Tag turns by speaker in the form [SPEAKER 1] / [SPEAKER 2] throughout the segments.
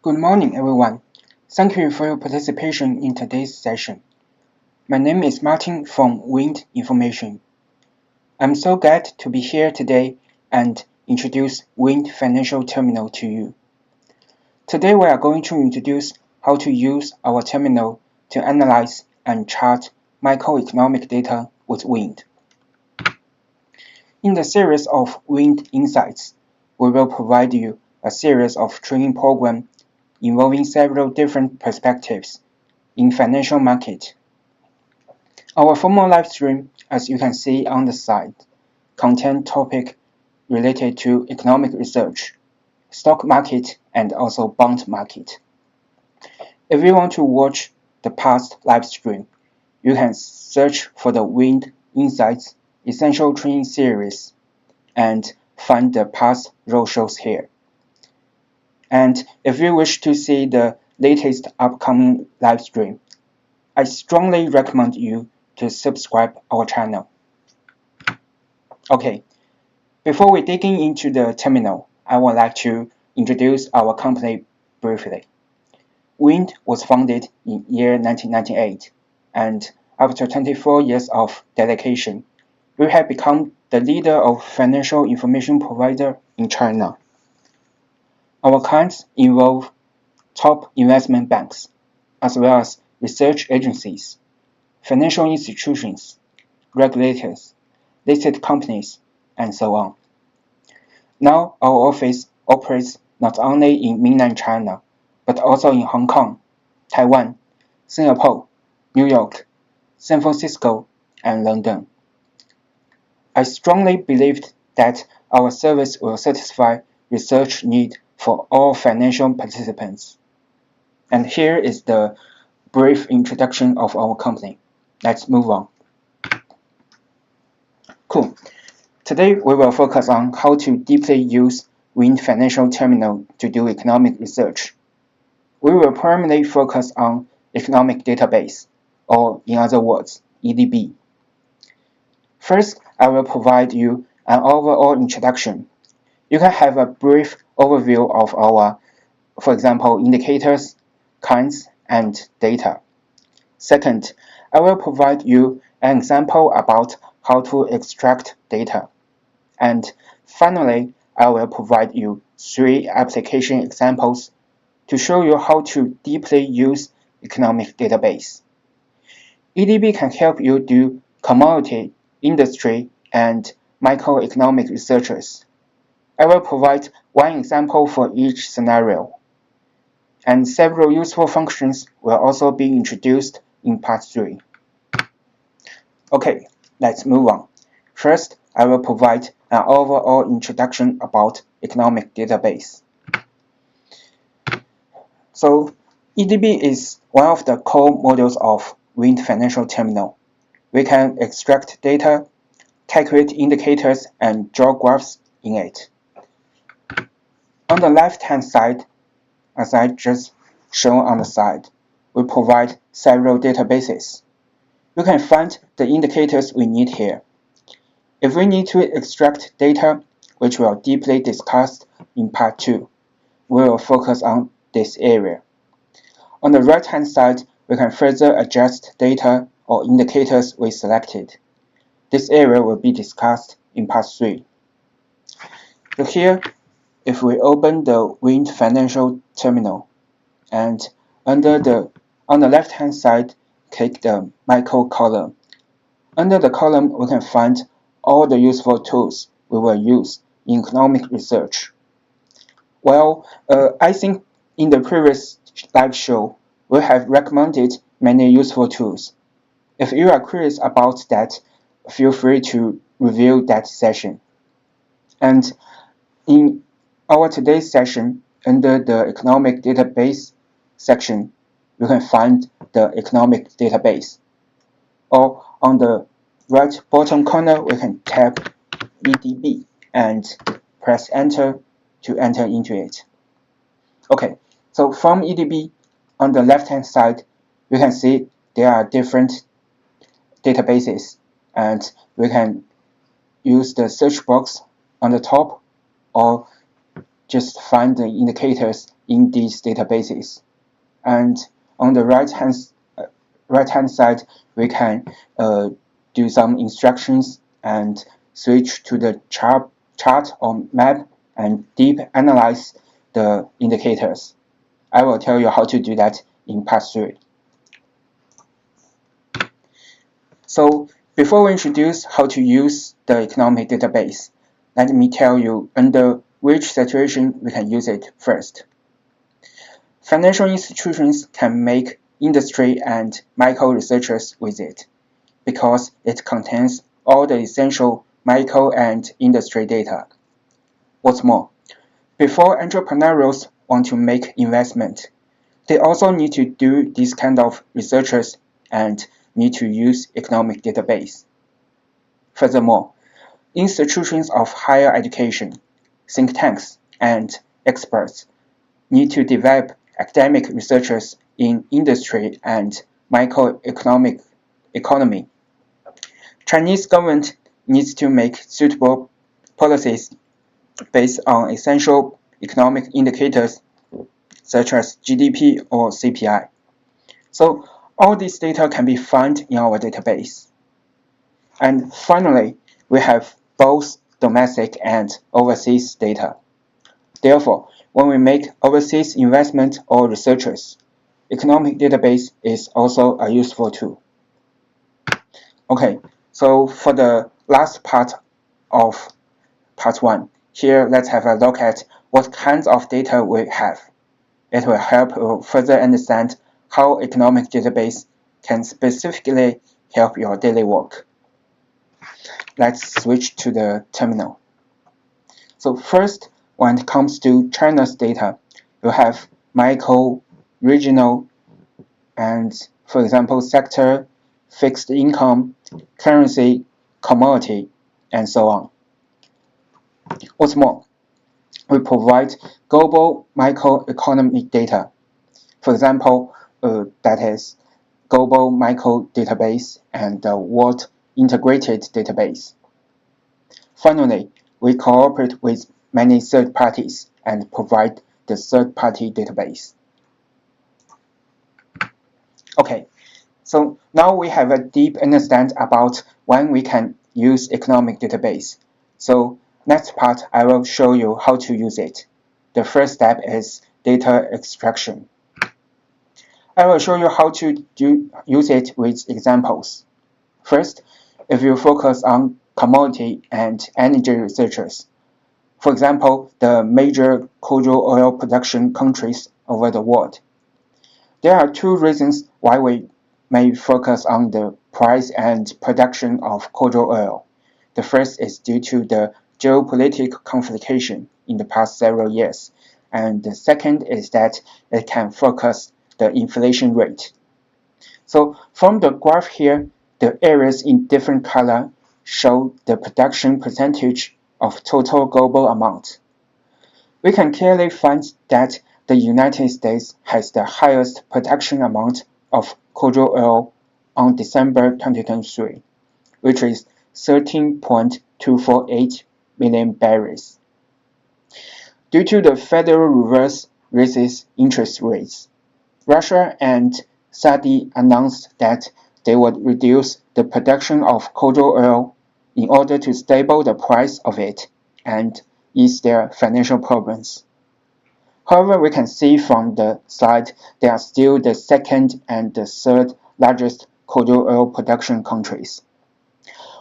[SPEAKER 1] Good morning, everyone. Thank you for your participation in today's session. My name is Martin from Wind Information. I'm so glad to be here today and introduce Wind Financial Terminal to you. Today we are going to introduce how to use our terminal to analyze and chart macroeconomic data with Wind. In the series of Wind Insights, we will provide you a series of training programs involving several different perspectives in financial market. Our formal live stream, as you can see on the side, contain topics related to economic research, stock market, and also bond market. If you want to watch the past live stream, you can search for the Wind Insights Essential Training Series and find the past roadshows here. And if you wish to see the latest upcoming live stream, I strongly recommend you to subscribe our channel. Okay, before we dig into the terminal, I would like to introduce our company briefly. Wind was founded in year 1998, and after 24 years of dedication, we have become the leader of financial information provider in China. Our clients involve top investment banks, as well as research agencies, financial institutions, regulators, listed companies, and so on. Now our office operates not only in mainland China, but also in Hong Kong, Taiwan, Singapore, New York, San Francisco, and London. I strongly believe that our service will satisfy research need for all financial participants. And here is the brief introduction of our company. Let's move on. Cool. Today we will focus on how to deeply use Wind Financial Terminal to do economic research. We will primarily focus on economic database, or in other words, EDB. First, I will provide you an overall introduction. You can have a brief overview of our, for example, indicators, kinds, and data. Second, I will provide you an example about how to extract data. And finally, I will provide you 3 application examples to show you how to deeply use economic database. EDB can help you do commodity, industry, and microeconomic researches. I will provide one example for each scenario, and several useful functions will also be introduced in part 3. Okay, let's move on. First, I will provide an overall introduction about economic database. So, EDB is one of the core modules of Wind Financial Terminal. We can extract data, calculate indicators, and draw graphs in it. On the left-hand side, as I just shown on the side, we provide several databases. You can find the indicators we need here. If we need to extract data, which we'll deeply discuss in part 2, we will focus on this area. On the right-hand side, we can further adjust data or indicators we selected. This area will be discussed in part 3. So here, if we open the Wind Financial Terminal, and on the left-hand side, click the Micro column. Under the column, we can find all the useful tools we will use in economic research. Well, I think in the previous live show, we have recommended many useful tools. If you are curious about that, feel free to review that session. And in our today's session, under the economic database section, you can find the economic database. Or on the right bottom corner, we can tap EDB and press enter to enter into it. Okay, so from EDB, on the left-hand side, you can see there are different databases, and we can use the search box on the top, or just find the indicators in these databases. And on the right-hand side, we can do some instructions and switch to the chart or map and deep analyze the indicators. I will tell you how to do that in part 3. So before we introduce how to use the economic database, let me tell you under which situation we can use it first. Financial institutions can make industry and micro researchers with it, because it contains all the essential micro and industry data. What's more, before entrepreneurs want to make investment, they also need to do this kind of researchers and need to use economic database. Furthermore, institutions of higher education, think tanks, and experts need to develop academic researchers in industry and microeconomic economy. Chinese government needs to make suitable policies based on essential economic indicators such as GDP or CPI. So all this data can be found in our database. And finally, we have both domestic and overseas data. Therefore, when we make overseas investment or researchers, economic database is also a useful tool. Okay, so for the last part of part 1, here let's have a look at what kinds of data we have. It will help you further understand how economic database can specifically help your daily work. Let's switch to the terminal. So first, when it comes to China's data, you have micro, regional, and for example, sector, fixed income, currency, commodity, and so on. What's more, we provide global microeconomic data. For example, that is global micro database and the world integrated database. Finally, we cooperate with many third parties and provide the third-party database. Okay, so now we have a deep understanding about when we can use economic database. So next part, I will show you how to use it. The first step is data extraction. I will show you how to use it with examples. First, if you focus on commodity and energy researchers, for example, the major crude oil production countries over the world, there are two reasons why we may focus on the price and production of crude oil. The first is due to the geopolitical confliction in the past several years, and the second is that it can focus the inflation rate. So from the graph here, the areas in different color show the production percentage of total global amount. We can clearly find that the United States has the highest production amount of crude oil on December 2023, which is 13.248 million barrels. Due to the Federal Reserve raises interest rates, Russia and Saudi announced that they would reduce the production of crude oil in order to stabilize the price of it and ease their financial problems. However, we can see from the slide they are still the second and the third largest crude oil production countries.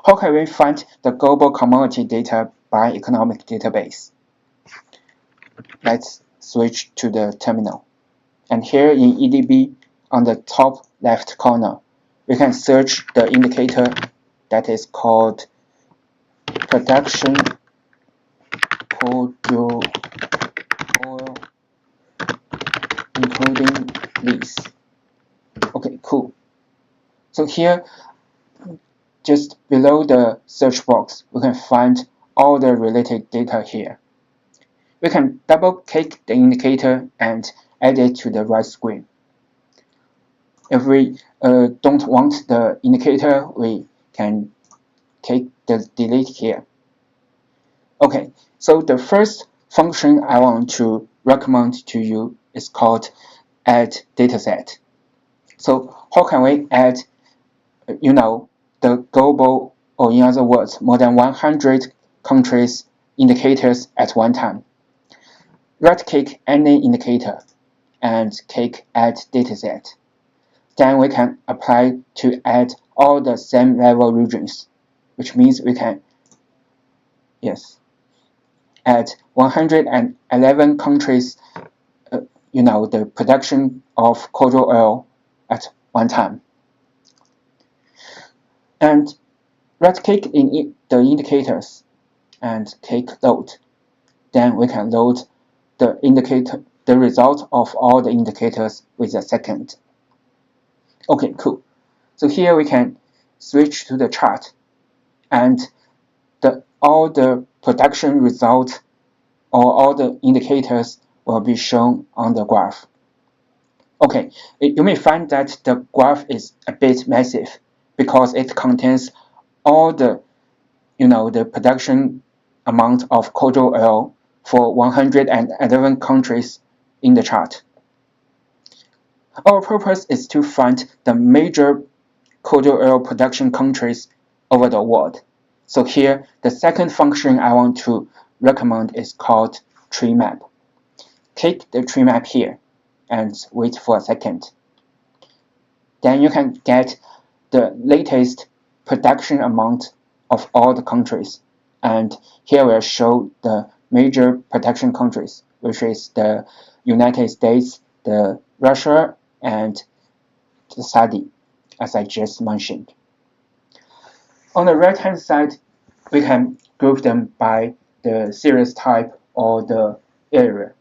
[SPEAKER 1] How can we find the global commodity data by economic database? Let's switch to the terminal. And here in EDB, on the top left corner, we can search the indicator that is called production crude oil, including these. Okay, cool. So here, just below the search box, we can find all the related data here. We can double-click the indicator and add it to the right screen. If we don't want the indicator, we can click the delete here. Okay, so the first function I want to recommend to you is called add dataset. So how can we add, the global, or in other words, more than 100 countries indicators at one time? Right-click any indicator and click Add Dataset. Then we can apply to add all the same level regions, which means we can, add 111 countries, the production of crude oil at one time. And right-click in the indicators and click Load. Then we can load the result of all the indicators with a second. Okay, cool. So here we can switch to the chart, and all the production results or all the indicators will be shown on the graph. Okay, you may find that the graph is a bit massive because it contains all the, the production amount of crude oil for 111 countries in the chart. Our purpose is to find the major crude oil production countries over the world. So here, the second function I want to recommend is called tree map. Click the tree map here and wait for a second. Then you can get the latest production amount of all the countries. And here we'll show the major production countries, which is the United States, the Russia, and the Saudi, as I just mentioned. On the right-hand side, we can group them by the series type or the area,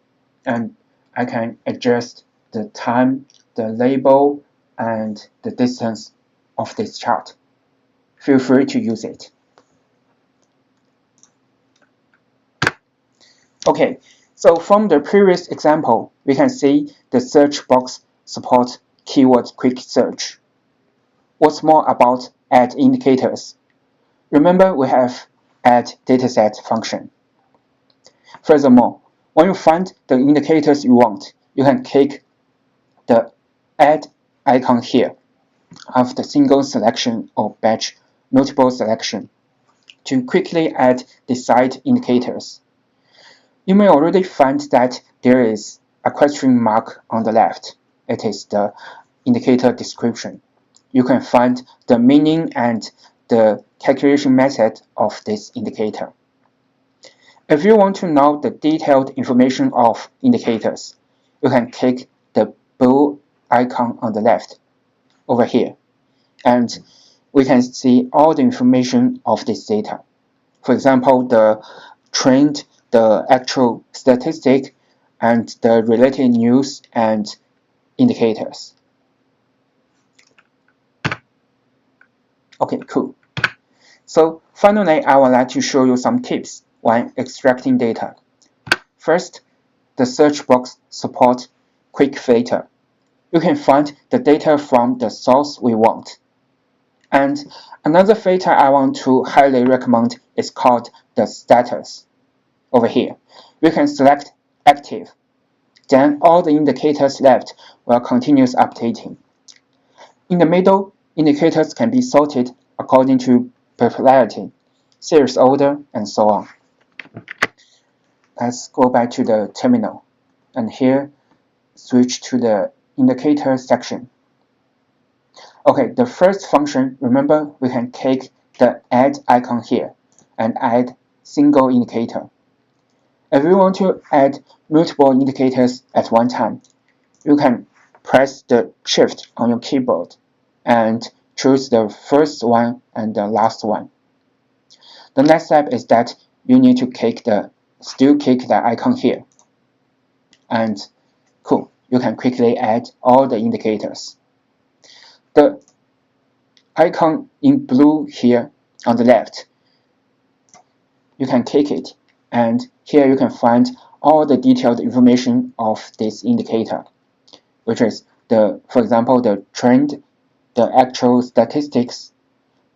[SPEAKER 1] and I can adjust the time, the label, and the distance of this chart. Feel free to use it. Okay, so from the previous example, we can see the search box supports keyword quick search. What's more about add indicators? Remember, we have add dataset function. Furthermore, when you find the indicators you want, you can click the add icon here after single selection or batch multiple selection to quickly add desired indicators. You may already find that there is a question mark on the left. It is the indicator description. You can find the meaning and the calculation method of this indicator. If you want to know the detailed information of indicators, you can click the blue icon on the left over here, and we can see all the information of this data. For example, the trend, the actual statistic, and the related news and indicators. Okay, cool. So finally, I would like to show you some tips when extracting data. First, the search box supports quick filter. You can find the data from the source we want. And another filter I want to highly recommend is called the status. Over here, we can select active. Then all the indicators left will continue updating. In the middle, indicators can be sorted according to popularity, series order, and so on. Let's go back to the terminal, and here, switch to the indicator section. Okay, the first function, remember, we can click the add icon here and add single indicator. If you want to add multiple indicators at one time, you can press the Shift on your keyboard and choose the first one and the last one. The next step is that you need to still click the icon here. And cool, you can quickly add all the indicators. The icon in blue here on the left, you can click it, and here you can find all the detailed information of this indicator, which is for example, the trend, the actual statistics,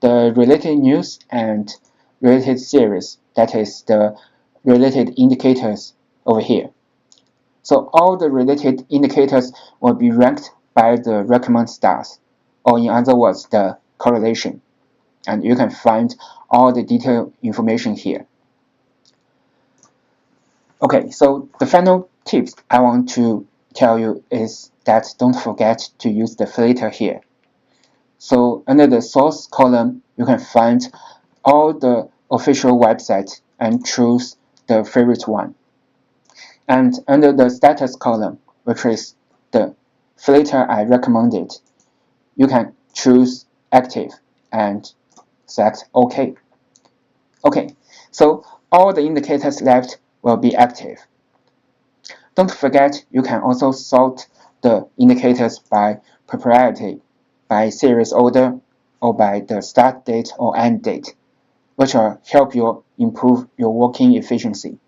[SPEAKER 1] the related news, and related series, that is the related indicators over here. So all the related indicators will be ranked by the recommend stars, or in other words, the correlation. And you can find all the detailed information here. Okay, so the final tips I want to tell you is that don't forget to use the filter here. So under the source column, you can find all the official websites and choose the favorite one. And under the status column, which is the filter I recommended, you can choose active and select OK. Okay, so all the indicators left will be active. Don't forget you can also sort the indicators by proprietary, by series order, or by the start date or end date, which will help you improve your working efficiency.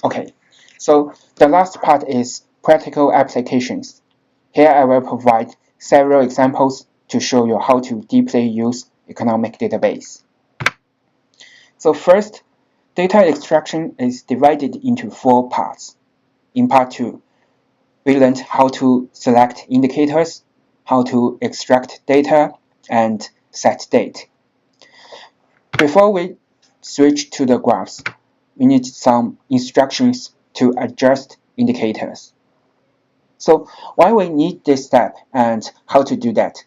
[SPEAKER 1] Okay, so the last part is practical applications. Here I will provide several examples to show you how to deeply use economic database. So first, data extraction is divided into 4 parts. In part 2, we learned how to select indicators, how to extract data, and set date. Before we switch to the graphs, we need some instructions to adjust indicators. So why we need this step and how to do that?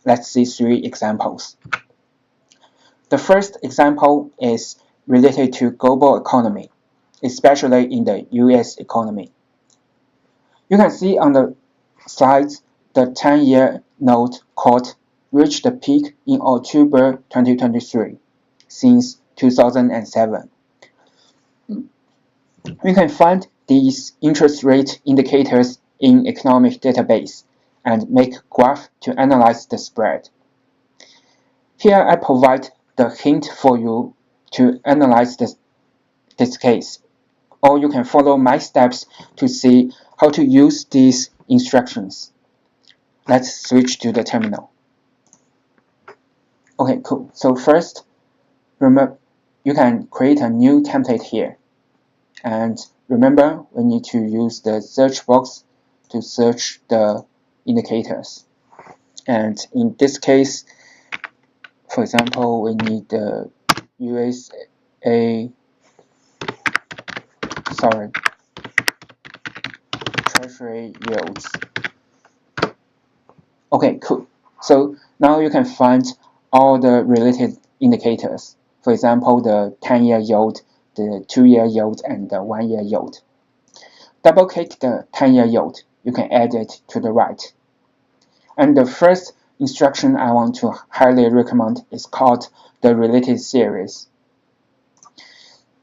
[SPEAKER 1] Let's see 3 examples. The first example is related to global economy, especially in the US economy. You can see on the slides the 10-year note quote reached the peak in October 2023 since 2007. We can find these interest rate indicators in economic database and make graph to analyze the spread. Here I provide the hint for you to analyze this case, or you can follow my steps to see how to use these instructions. Let's switch to the terminal. Okay, cool. So first, remember, you can create a new template here. And remember, we need to use the search box to search the indicators. And in this case, for example, we need the Treasury yields. Okay, cool. So now you can find all the related indicators. For example, the 10-year yield, the 2-year yield, and the 1-year yield. Double-click the 10-year yield. You can add it to the right. And the first instruction I want to highly recommend is called the related series.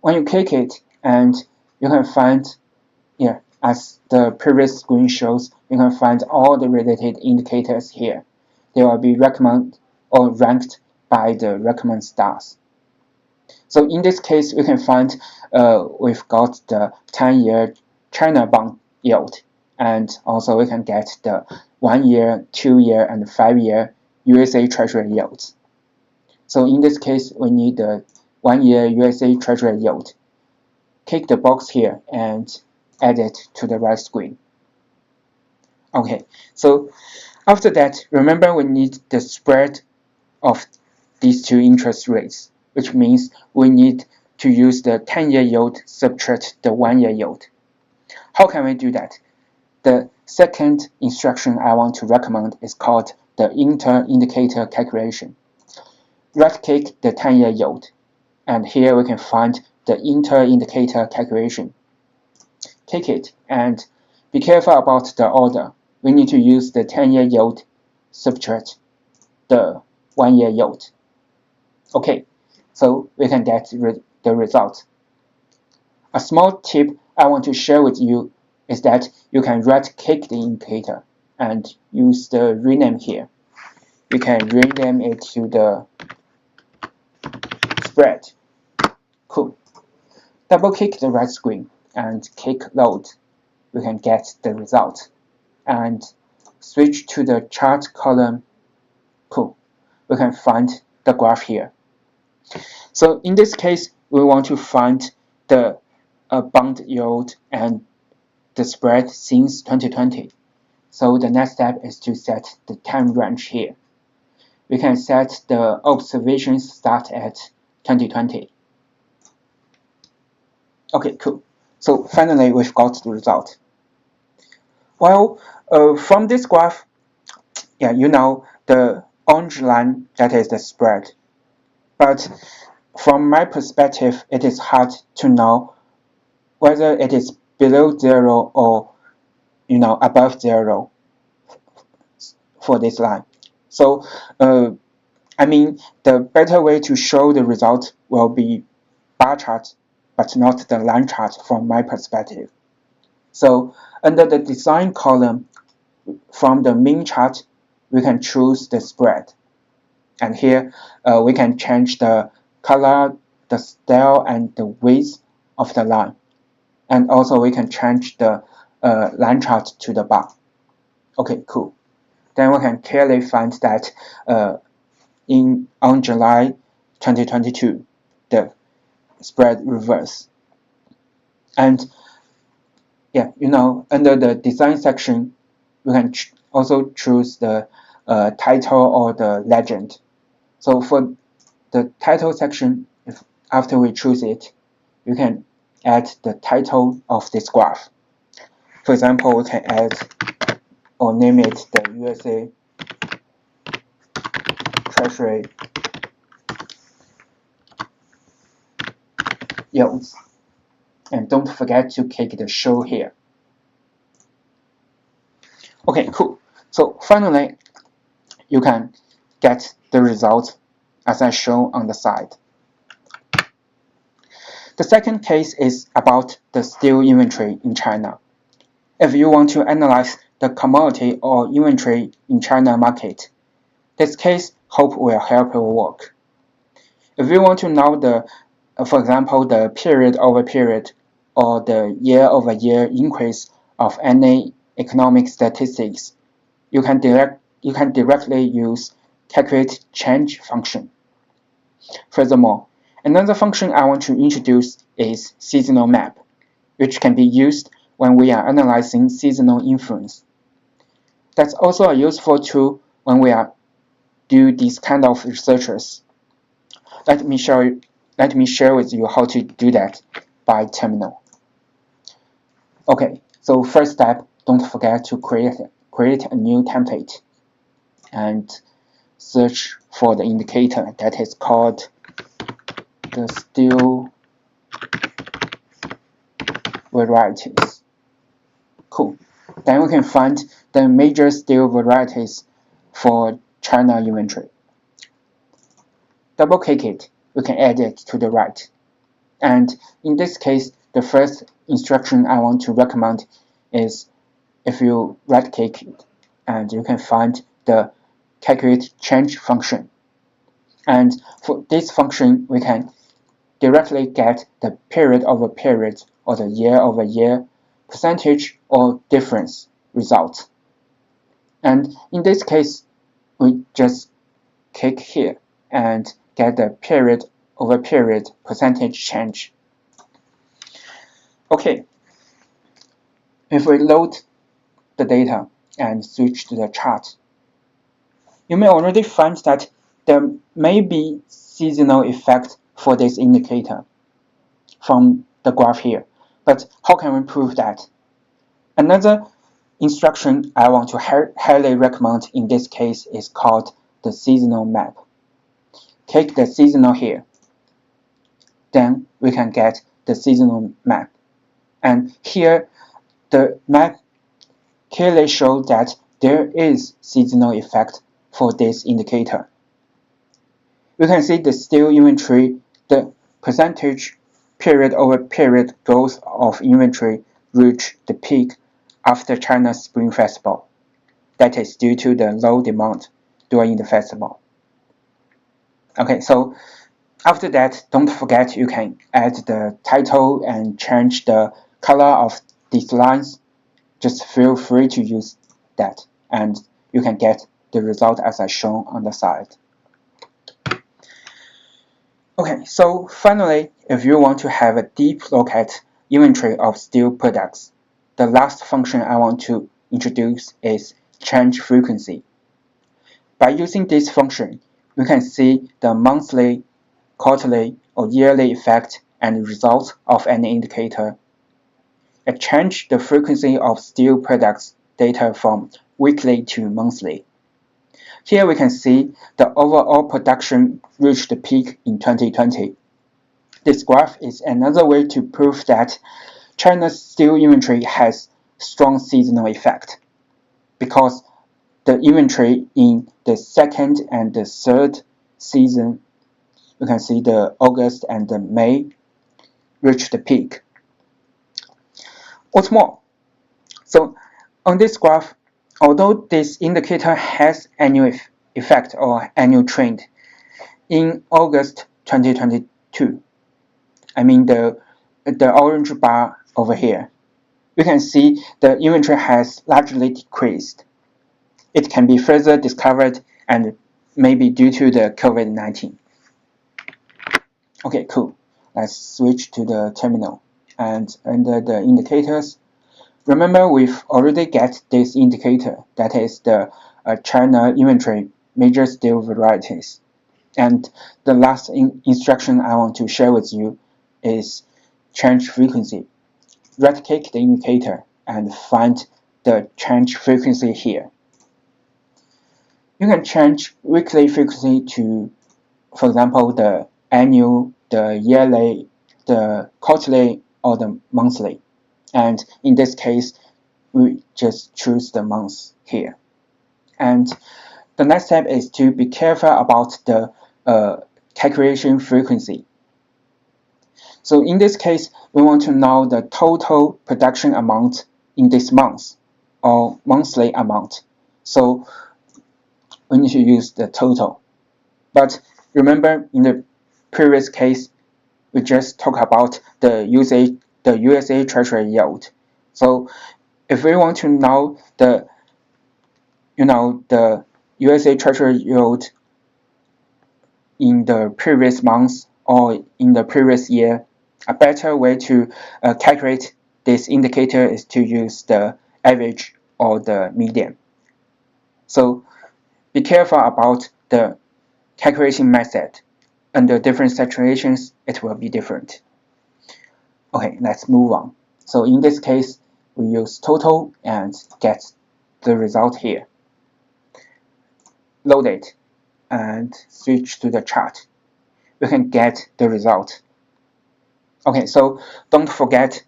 [SPEAKER 1] When you click it, and you can find here, as the previous screen shows, you can find all the related indicators here. They will be recommended or ranked by the recommend stars. So in this case, we can find we've got the 10-year China bond yield, and also we can get the 1-year, 2-year, and 5-year USA Treasury yields. So in this case, we need the 1-year USA Treasury yield. Click the box here and add it to the right screen. Okay, so after that, remember we need the spread of these 2 interest rates, which means we need to use the 10-year yield subtract the 1-year yield. How can we do that? The second instruction I want to recommend is called the inter-indicator calculation. Right-click the 10-year yield, and here we can find the inter-indicator calculation. Click it, and be careful about the order. We need to use the 10-year yield subtract the 1-year yield. Okay, so we can get the result. A small tip I want to share with you is that you can right-click the indicator and use the rename here. You can rename it to the spread. Cool. Double-click the right screen and click load. We can get the result. And switch to the chart column. Cool. We can find the graph here. So in this case, we want to find the bond yield and the spread since 2020. So the next step is to set the time range here. We can set the observations start at 2020. Okay, cool. So finally, we've got the result. Well, from this graph, yeah, you know the orange line, that is the spread. But from my perspective, it is hard to know whether it is below zero or above zero for this line. So I mean, the better way to show the result will be bar chart, but not the line chart from my perspective. So under the design column, from the mean chart, we can choose the spread. And here we can change the color, the style, and the width of the line. And also we can change the line chart to the bar. Okay, cool. Then we can clearly find that on July 2022, the spread reverse. And yeah, under the design section, we can also choose the title or the legend. So for the title section, after we choose it, you can add the title of this graph. For example, we can add or name it the USA Treasury yields. And don't forget to click the show here. Okay, cool. So finally, you can get the result as I show on the side. The second case is about the steel inventory in China. If you want to analyze the commodity or inventory in China market, this case hope will help your work. If you want to know the, for example, the period over period or the year-over-year increase of any economic statistics, you can directly use calculate change function. Furthermore, another function I want to introduce is seasonal map, which can be used when we are analyzing seasonal influence. That's also a useful tool when we are do these kind of researches. Let me share with you how to do that by terminal. Okay, so first step, don't forget to create a new template and search for the indicator that is called the steel varieties. Cool. Then we can find the major steel varieties for China inventory. Double click it, we can add it to the right. And in this case, the first instruction I want to recommend is if you right click it, and you can find the calculate change function. And for this function, we can directly get the period over period or the year over year percentage or difference result. And in this case, we just click here and get the period over period percentage change. Okay, if we load the data and switch to the chart, you may already find that there may be seasonal effect for this indicator from the graph here. But how can we prove that? Another instruction I want to highly recommend in this case is called the seasonal map. Click the seasonal here. Then we can get the seasonal map. And here, the map clearly shows that there is seasonal effect for this indicator. You can see the steel inventory, the percentage period over period growth of inventory reached the peak after China's Spring Festival. That is due to the low demand during the festival. Okay, so after that, don't forget you can add the title and change the color of these lines. Just feel free to use that, and you can get the result as I shown on the side. Okay, so finally, if you want to have a deep look at inventory of steel products. The last function I want to introduce is change frequency. By using this function, we can see the monthly, quarterly, or yearly effect and results of an indicator. It changes the frequency of steel products data from weekly to monthly. Here we can see the overall production reached the peak in 2020. This graph is another way to prove that China's steel inventory has strong seasonal effect, because the inventory in the second and the third season, you can see the August and the May, reached the peak. What's more, so on this graph, although this indicator has annual effect or annual trend, in August 2022, I mean the orange bar over here, you can see the inventory has largely decreased. It can be further discovered and maybe due to the COVID-19. Okay, cool. Let's switch to the terminal. And under the indicators, remember we've already get this indicator, that is the China inventory major steel varieties. And the last instruction I want to share with you is change frequency. Right-click the indicator and find the change frequency here. You can change weekly frequency to, for example, the annual, the yearly, the quarterly, or the monthly. And in this case, we just choose the month here. And the next step is to be careful about the calculation frequency. So in this case, we want to know the total production amount in this month, or monthly amount. So we need to use the total. But remember, in the previous case, we just talked about the USA Treasury yield. So if we want to know the USA Treasury yield in the previous month or in the previous year, a better way to calculate this indicator is to use the average or the median. So be careful about the calculation method. Under different situations, it will be different. Okay, let's move on. So in this case, we use total and get the result here. Load it and switch to the chart. We can get the result. Okay, so don't forget,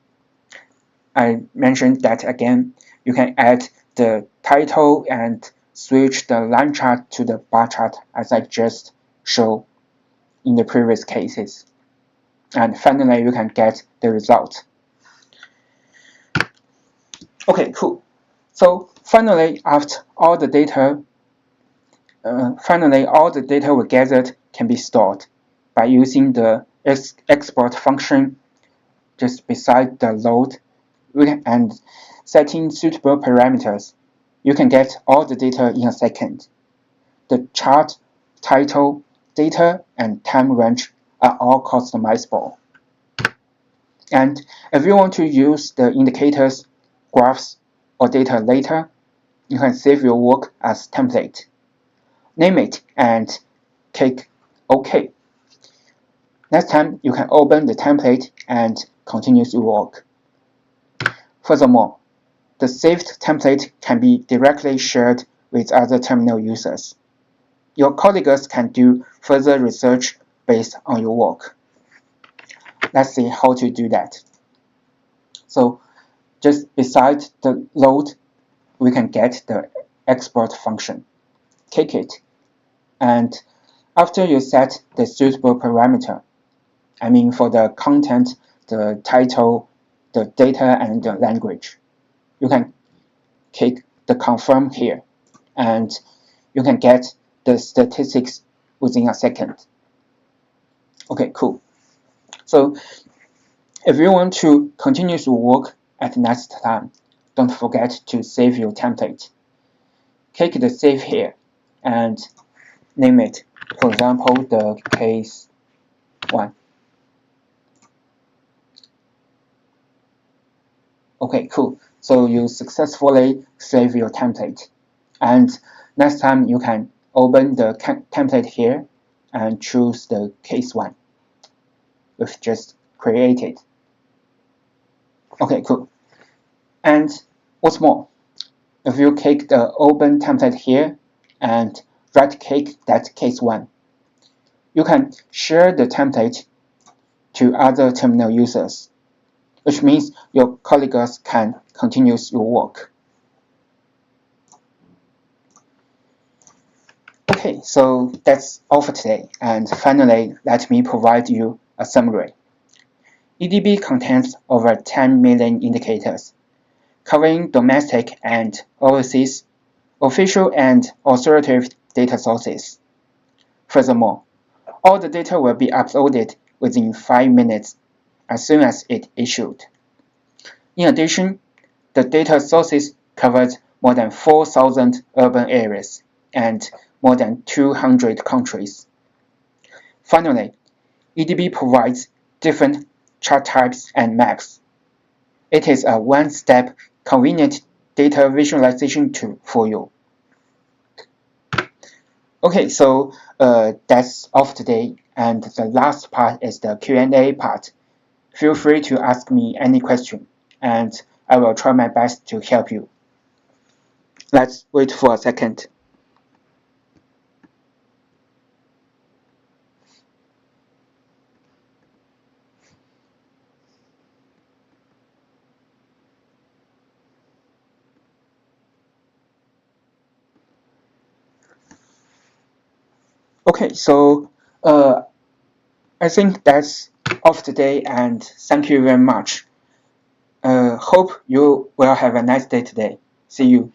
[SPEAKER 1] I mentioned that again, you can add the title and switch the line chart to the bar chart as I just showed in the previous cases. And finally, you can get the result. Okay, cool. So finally, after all the data, we gathered can be stored by using the export function just beside the load and setting suitable parameters. You can get all the data in a second. The chart, title, data, and time range are all customizable. And if you want to use the indicators, graphs, or data later, you can save your work as template. Name it and click OK. Next time, you can open the template and continue your work. Furthermore, the saved template can be directly shared with other terminal users. Your colleagues can do further research based on your work. Let's see how to do that. So just beside the load, we can get the export function. Click it, and after you set the suitable parameter, I mean for the content, the title, the data, and the language, you can click the confirm here, and you can get the statistics within a second. Okay, cool. So if you want to continue to work at next time, don't forget to save your template. Click the save here and name it, for example, the case 1. Okay, cool. So you successfully save your template. And next time you can open the template here and choose the case one we've just created. Okay, cool. And what's more, if you click the open template here and right-click that case one, you can share the template to other terminal users, which means your colleagues can continue your work. Okay, so that's all for today. And finally, let me provide you a summary. EDB contains over 10 million indicators, covering domestic and overseas, official and authoritative data sources. Furthermore, all the data will be uploaded within 5 minutes as soon as it issued. In addition, the data sources covered more than 4,000 urban areas and more than 200 countries. Finally, EDB provides different chart types and maps. It is a one-step convenient data visualization tool for you. Okay, so that's all for today, and the last part is the Q&A part. Feel free to ask me any question, and I will try my best to help you. Let's wait for a second. Okay, so I think that's all for today, and thank you very much. Hope you will have a nice day today. See you.